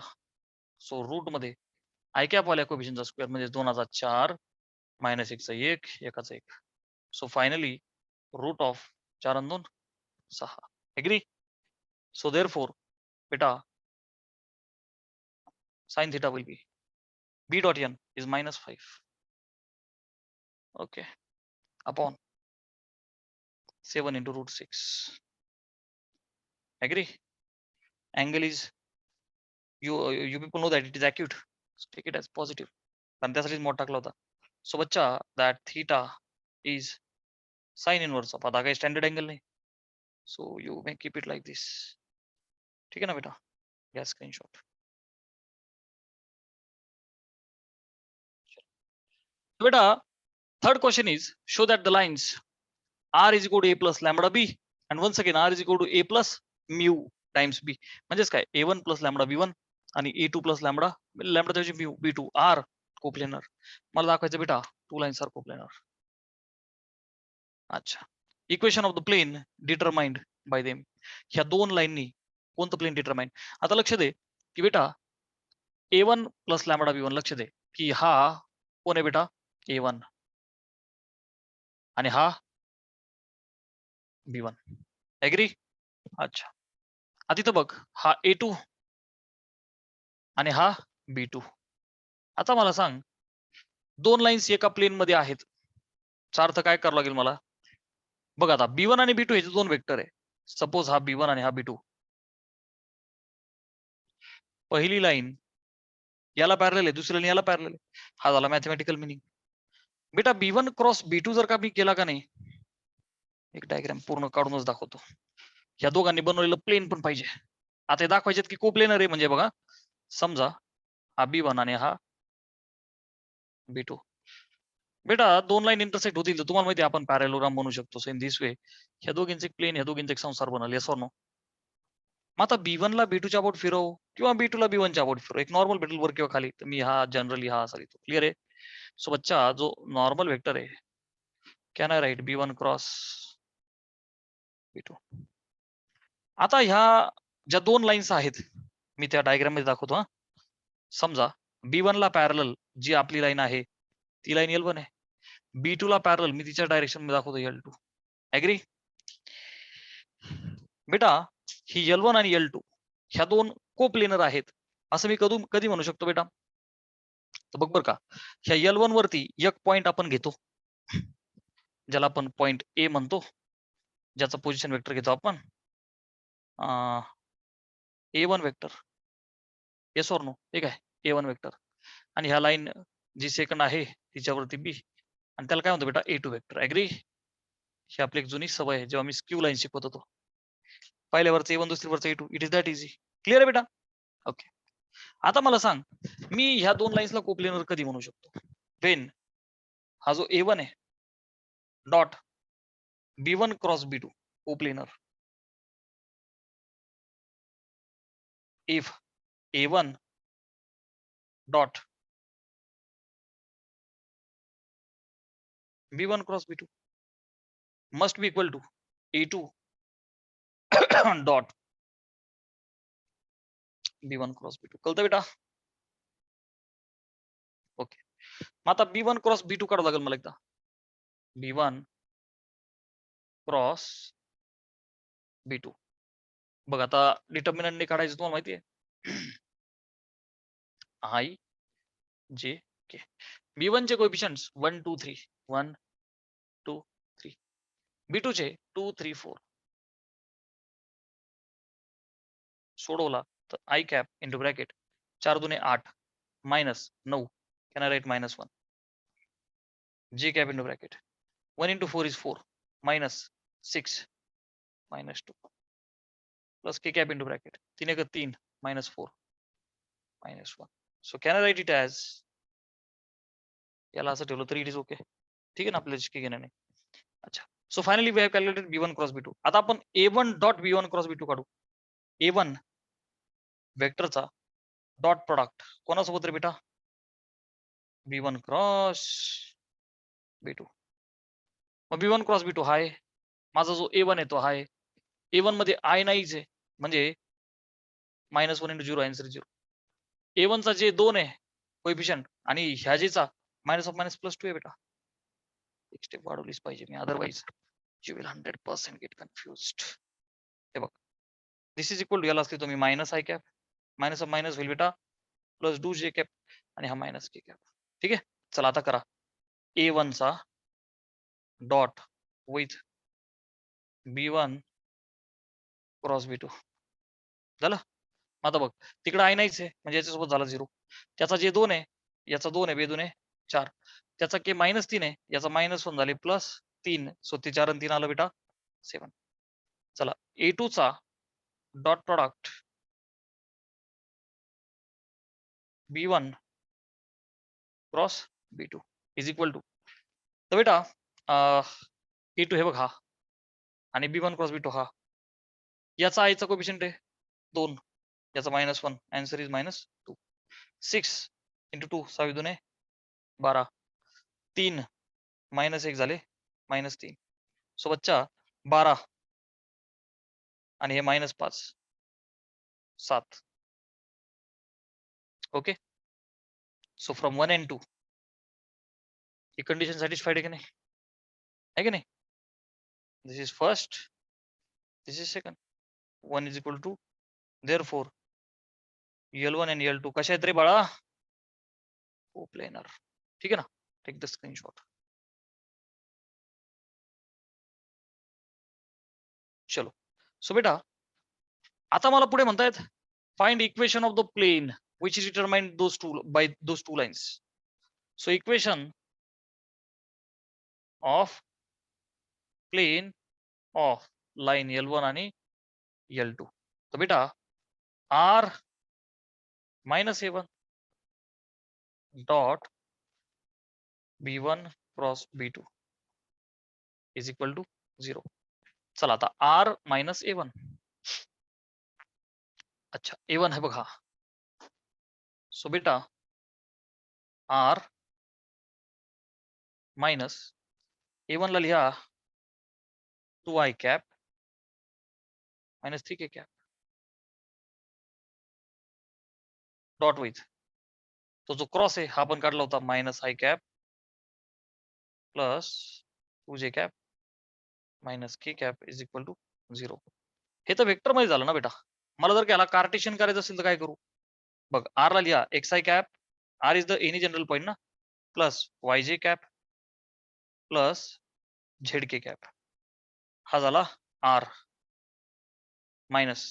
सो रूट मध्ये आय कॅप वाल्या कोपिशनचा स्क्वेअर म्हणजे 2चा 4 -1चा 1 1चा 1 सो फायनली रूट ऑफ 4 आणि 2 6 एग्री. सो देअरफॉर बेटा sin theta will be b dot n is -5 okay upon 7 into √6 agree. Angle is you people know that it is acute so take it as positive कारण त्यासाठीच मोठ टाकला होता. सो बच्चा that theta is sin inverse of आता काही स्टँडर्ड अँगल नाही so you may keep it like this ठीक आहे ना बेटा या स्क्रीनशॉट. बेटा third question is show that the lines r is equal to a plus lambda b and once again r is equal to a plus mu times b म्हणजेच काय a1 plus lambda b1 आणि a2 plus lambda lambda त्याची mu b2 r कोप्लेनर मला दाखवायचं बेटा टू लाईन्स आर कोप्लेनर. अच्छा equation of the plane determined by them ह्या दोन लाईननी कोणतं प्लेन डिटरमाइन आता लक्ष दे की बेटा a1 प्लस लॅम्बडा b1 लक्ष दे की हा कोण आहे बेटा a1 आणि हा b1 एग्री. अच्छा आता इथं बघ हा a2 आणि हा b2 आता मला सांग दोन लाईन्स एका प्लेन मध्ये आहेत चा अर्थ काय करावं लागेल मला बघ आता b1 आणि b2 हे दोन वेक्टर आहे सपोज हा b1 आणि हा b2 पहिली लाईन याला पॅरलेल आहे, दुसरी लाईन याला पॅरलेल आहे. हा झाला मॅथमॅटिकल मिनिंग. बेटा B1 क्रॉस B2 जर का मी केला का नाही, एक डायग्राम पूर्ण काढूनच दाखवतो. ह्या दोघांनी बनवलेलं प्लेन पण पाहिजे. आता हे दाखवायचे की कोप्लेनर आहे, म्हणजे बघा समजा हा B1 आणि हा B2. बेटा दोन लाईन इंटरसेक्ट होतील तर तुम्हाला माहिती आहे आपण पॅरलोग्राम बनवू शकतो. सो इन दिस वे ह्या दोघींचे प्लेन, ह्या दोघींचे एक संसार बनल. Yes or no? मग आता B1 ला B2 च्या अबाउट फिरव किंवा B2 ला B1 च्या अबाउट फिरव, एक नॉर्मल भेटेल वर किंवा खाली. तर मी हा जनरली हा असा लिहितो. क्लिअर आहे? सो बच्चा जो नॉर्मल वेक्टर आहे, can I write B1 cross B2. आता ह्या ज्या दोन लाईन्स आहेत मी त्या डायग्राम मध्ये दाखवतो. हा समजा B1 ला पॅरलल जी आपली लाईन आहे ती लाईन L1 आहे. B2 ला पॅरलल मी तिच्या डायरेक्शन मध्ये दाखवतो L2. ऍग्री? बेटा ही L1 आणि L2 ह्या दोन कोप्लेनर आहेत असं मी कधी म्हणू शकतो बेटा? तर बघ बरं का, ह्या L1 वरती एक पॉइंट आपण घेतो, ज्याला आपण पॉइंट A म्हणतो, ज्याचा पोझिशन वेक्टर घेतो आपण A1 vector. Yes or no? ठीक आहे, A1 वेक्टर. आणि ह्या लाईन जी सेकंड आहे तिच्यावरती B, आणि त्याला काय म्हणतो बेटा A2 वेक्टर. ऍग्री? ही आपली एक जुनी सवय आहे, जेव्हा मी स्क्यू लाईन शिकवत होतो. पहिल्यावरचं A1, दुसरीवरचं A2. It is that easy. Clear आहे बेटा? ओके. आता मला सांग, मी ह्या दोन लाईन्सला कोप्लेनर कधी म्हणू शकतो? वेन हा जो A1 आहे dot B1 cross B2 coplanar. If A1 dot B1 cross B2 must be equal to A2 dot B1 cross B2. कळतं बेटा? ओके. मग आता B1 क्रॉस B2 काढावं लागेल मला एकदा. B1 cross B2. बघ आता डिटर्मिनंटने काढायचं तुम्हाला माहिती आहे. I J K. B1 चे कोएफिशियंट्स 1 2 3 1 2 3. B2 चे 2 3 4. सोडवला तर I कॅप इंटू ब्रॅकेट 4 दुने 8 minus 9. Can I write -1. J cap into bracket 1 into 4 is 4 minus 6 minus 2 plus K cap into bracket 3 एक 3 minus 4 minus 1. So can I write it as, याला असं ठेवलं तरी इट इज ओके. ठीक आहे ना, आपल्याला काही घेणं नाही. अच्छा, so finally we have calculated B1 cross B2. आता आपण A1 dot B1 cross B2 काढू. A1 वेक्टरचा डॉट प्रोडक्ट कोणासोबत रे बेटा? B1 cross B2. मग B1 क्रॉस B2 हा आहे, माझा जो A1 आहे तो हा आहे. A1 मध्ये I नाहीच आहे, म्हणजे -1 into 0 आन्सर 0. A1 चा जे 2 आहे कोएफिशियंट आणि ह्या जेचा मायनस ऑफ मायनस प्लस 2 आहे बेटा. एक स्टेप वाढवलीच पाहिजे मी, otherwise you will 100% get confused. हे बघ, दिस इज इक्वल टू, याला असते तुम्ही minus I cap, minus of minus होईल बेटा प्लस 2 J कॅप आणि हा मायनस K कॅप. ठीक आहे, चला आता करा A1 चा dot with B1 cross B2 झालं. आता बघ तिकडे I नाहीच आहे, म्हणजे याच्यासोबत झाला 0. त्याचा जे 2 आहे याचा 2 आहे, 2 आहे 4. त्याचा K -3 आहे, याचा -1 झाले +3. सो ते 4 आणि 3 आलं बेटा 7. चला A2 चा dot product B1 cross B2 is equal to, तर बेटा A2 हे बघ हा, आणि B1 क्रॉस B2 हा, याचा I चा कोएफिशियंट आहे 2, याचा -1. Answer is -2. 6 into 2 6 2 12. 3 -1 झाले -3. सो बच्चा 12 आणि हे -5 7. ओके, सो फ्रॉम 1 and 2 ही कंडिशन सॅटिस्फाईड आहे की नाही? आहे की नाही? This is first, this is second. 1 is equal to, therefore L1 and L2 कशा आहेत रे बाळा? कोप्लेनर. ठीक आहे ना, टेक द स्क्रीनशॉट. चलो, सो बेटा आता मला पुढे म्हणतायत Find equation of the plane which is determined by those two lines. So equation of plane of line L1 आणि L2. तर बेटा R minus A1 dot B1 cross B2 is equal to 0. चला आता R minus A1. अच्छा A1 आहे बघा. सो बेटा R minus A1 ला लिहा 2i cap minus 3k cap dot with तो जो क्रॉस आहे हा आपण काढला होता minus i cap plus 2j cap minus k cap is equal to 0. हे तर वेक्टर मध्ये झालं ना बेटा. मला जर याला कार्टेशियन करायचं असेल तर काय करू? बघ R ला लिहा xi cap, R is the any general point ना, plus yj cap plus zk cap. हा झाला R minus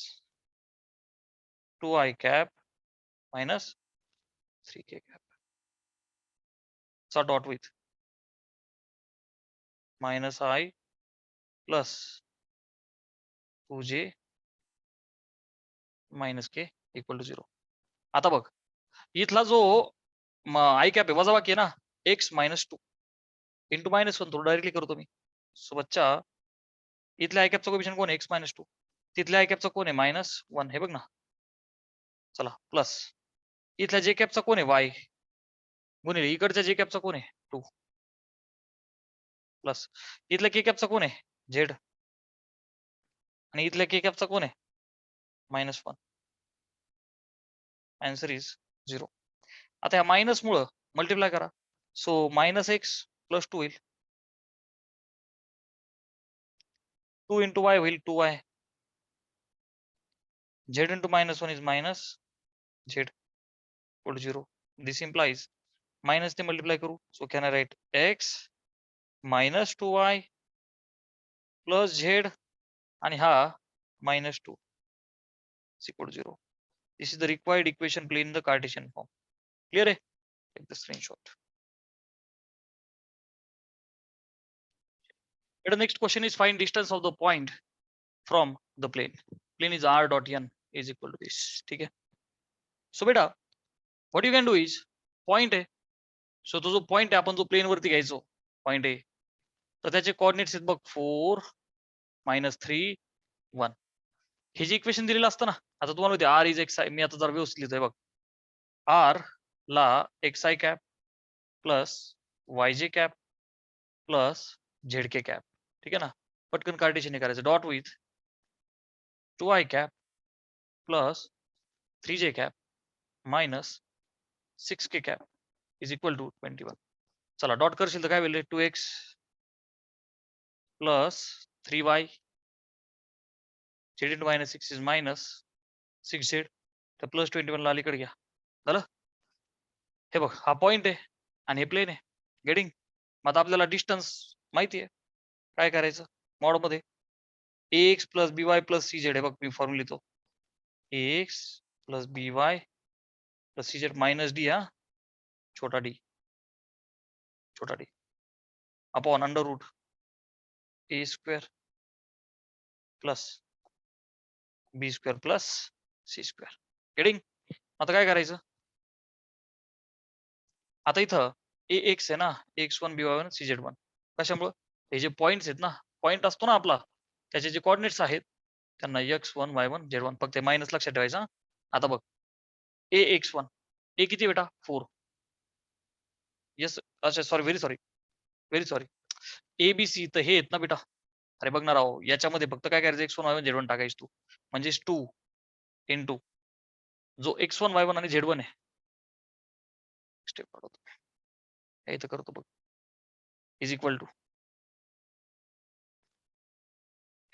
2i cap minus 3k cap चा dot with minus i plus 2j minus k equal to 0. आता बघ इथला जो i cap आहे वजाबाकी आहे ना, x मायनस 2 इंटू मायनस 1 थोडं डायरेक्टली करतो मी. सो बच्चा इथल्या i cap चा कोएफिशिएंट कोण आहे x मायनस 2, तिथल्या i cap चा कोण आहे मायनस 1 हे बघ ना. चला प्लस इथल्या j cap चा कोण आहे y गुणिले इकडच्या j cap चा कोण आहे 2 प्लस इथल्या k cap चा कोण आहे z आणि इथल्या k cap चा कोण आहे मायनस 1. Answer is 0. आता या मायनस मुळे मल्टिप्लाय करा. सो मायनस एक्स प्लस 2 होईल, 2 इंटू वाय होईल 2y, z into minus 1 is minus z equal to 0. This implies minus ने मल्टिप्लाय करू. So can I write x minus 2y plus z आणि हा minus 2 equal to 0. This is the required equation plane in the Cartesian form. Clear आहे? Take the screenshot. The next question is find distance of the point from the plane. Plane is r dot n is equal to this. ठीक आहे. So बेटा what you can do is point आहे. सो तो जो पॉइंट आहे आपण जो प्लेन वरती घ्यायचो पॉइंट आहे तर त्याचे कोऑर्डिनेट्स आहेत बघ 4 मायनस 3 1. हे जे इक्वेशन दिलेलं असतं ना, आता तुम्हाला माहिती आर इज एक्स आय, मी आता जर व्यवस्थित लिहितोय बघ. आर ला X I cap plus Y J cap plus Z K cap. ठीक आहे ना, पटकन कार्टेशियन करायचं. Dot with 2i cap plus 3j cap minus 6k cap is equal to 21. चला डॉट करशील तर काय होईल 2x plus 3y z into minus 6 is minus 6z तर प्लस 21 ला अलीकडे घ्या. झालं? हे बघ हा पॉइंट आहे आणि हे प्लेन आहे. गेटिंग? मग आता आपल्याला डिस्टन्स माहिती आहे. काय करायचं मॉड मध्ये ax plus by plus cz. हे बघ मी फॉर्म्युला लिहितो ax plus by plus cz minus d, हा छोटा d upon under root a square plus b square plus c square. Getting? आता काय करायचं, आता इथं ax आहे ना, x1 by1 cz1. कशामुळं हे जे पॉइंट्स आहेत ना, पॉइंट असतो ना आपला त्याचे जे कोऑर्डिनेट्स आहेत त्यांना x1 y1 z1 फक्त मायनस लक्षात ठेवायचा. आता बघ ax1 a किती बेटा 4. यस अच्छा सॉरी व्हेरी सॉरी ABC तर हे आहेत ना बेटा. अरे बघ ना राव, याच्यामध्ये फक्त काय करायचं x1 y1 z1 टाकायचं तू, म्हणजेच 2 इंटू जो x1 y1 आणि z1 आहे. स्टेप काढतो हे इथं करतो बघ इज इक्वल टू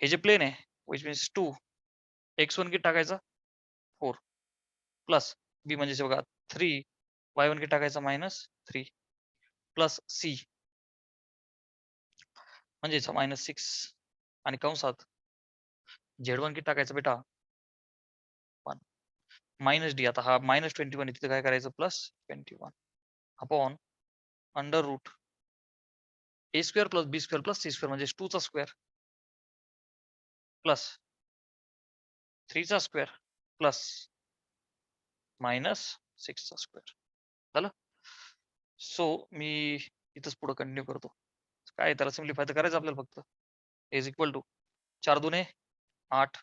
हे जे प्लेन आहे विच मीन्स 2 x1 किती टाकायचा 4 प्लस b म्हणजे बघा 3 y1 किती टाकायचा मायनस 3 प्लस c म्हणजे मायनस 6 आणि कंसात z1 किती टाकायचं बेटा 1 मायनस डी. आता हा -21 तिथे काय करायचं +21 upon under route a² + b² + c² म्हणजे 2 चा स्क्वेअर प्लस 3 चा स्क्वेअर प्लस -6 चा स्क्वेअर. झालं. सो मी इथंच पुढे कंटिन्यू करतो. काय त्याला सिम्प्लिफाय तर करायचं आपल्याला फक्त. इज इक्वल टू 4 दुने 8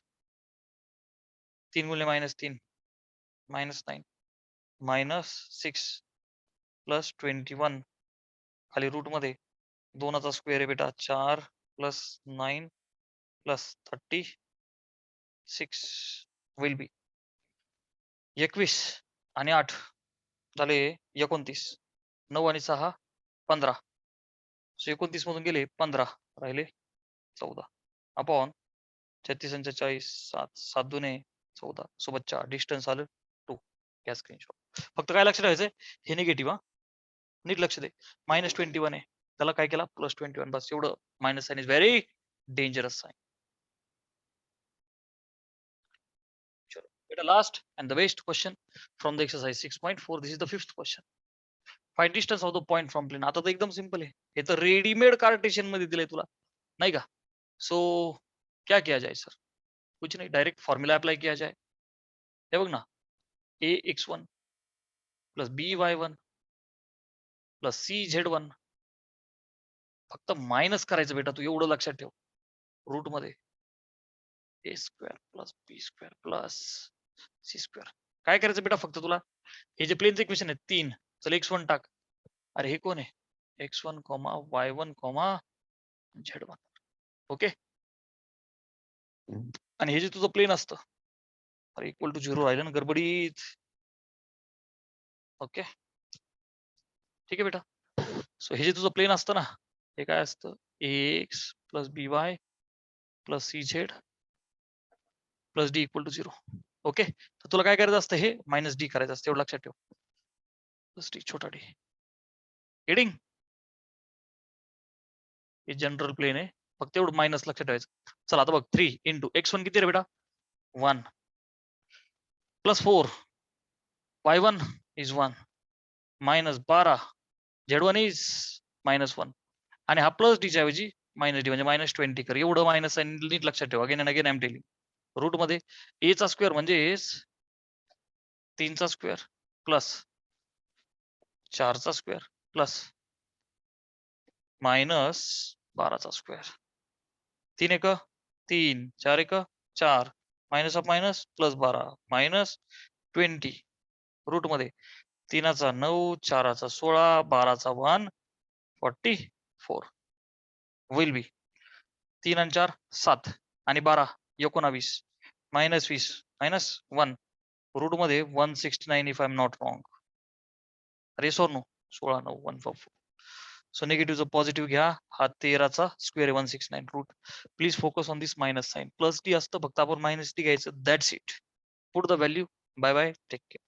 3 गुणिले -3 -9 -6 प्लस 21 खाली रूट मध्ये 2 चा स्क्वेअर आहे बेटा 4 प्लस 9 प्लस 36 विल बी 21 आणि 8 झाले 29 9 आणि 6 15. सो 29 मधून गेले 15 राहिले 14 अपॉन 36 आणि 40 7 दुने 14 सोबत 4 डिस्टन्स आलं 2. या स्क्रीनशॉट. फक्त काय लक्षात ठेवायचंय हे निगेटिव्ह हा नीट लक्ष दे. -21 आहे त्याला काय केला +21 बस एवढं. Minus sine is very dangerous sine. चलो बेटा last and the best question from the exercise 6.4. This is the 5th question. Find distance of the point from plane. आता तर एकदम सिंपल आहे. हे तर रेडीमेड कार्टेशियन मध्ये दिलंय तुला नाही का. सो क्या किया जाए सर. कुछ नहीं डायरेक्ट फॉर्म्युला अप्लाई किया जाए. हे बघ ना ax1 plus by1 plus cz1 फक्त मायनस करायचं बेटा तू एवढं लक्षात ठेव. रूट मध्ये a² plus b² plus c². काय करायचं बेटा फक्त तुला हे जे प्लेनचे इक्वेशन आहे 3. चल x1 टाक. अरे हे कोण आहे x1, y1, z1. ओके. आणि हे जे तुझं प्लेन असतं अरे इक्वल टू 0 राहिलं ना गडबडीत. ओके ठीक आहे बेटा. सो हे जे तुझं प्लेन असतं ना हे काय असतं ax plus by plus cz plus d equal to 0. Okay तर तुला काय करायचं असतं हे -d करायचं असतं एवढं लक्षात ठेव. प्लस d छोटा d. हेडिंग हे जनरल प्लेन आहे फक्त एवढं मायनस लक्षात ठेवायचं. चला आता बघ 3 इंटू x1 किती रे बेटा 1 plus 4 y1 is 1 minus 12 z1 is -1 आणि हा प्लस डी च्या ऐवजी -d म्हणजे -20 कर. एवढं मायनस साइन नीट लक्षात ठेवा. Again and again I am telling. Root मध्ये a चा स्क्वेअर म्हणजे 3 चा स्क्वेअर प्लस 4 चा स्क्वेअर प्लस -12 चा स्क्वेअर. 3 एक 3 4 एक 4 minus of minus plus 12 -20 root मध्ये 3 चा 9 4 चा 16 12 चा 144 विल बी 3 आणि 4 7 आणि 12 19 -20 -1 रूट मध्ये 169 if I am not wrong. अरे सोर नो 16 9 144. सो निगेटिव्हचं पॉझिटिव्ह घ्या. हा 13 चा square 169 root. Please focus on this minus sine. Plus D असतं फक्त आपण -d घ्यायचं. That's it. Put the value. Bye bye take care.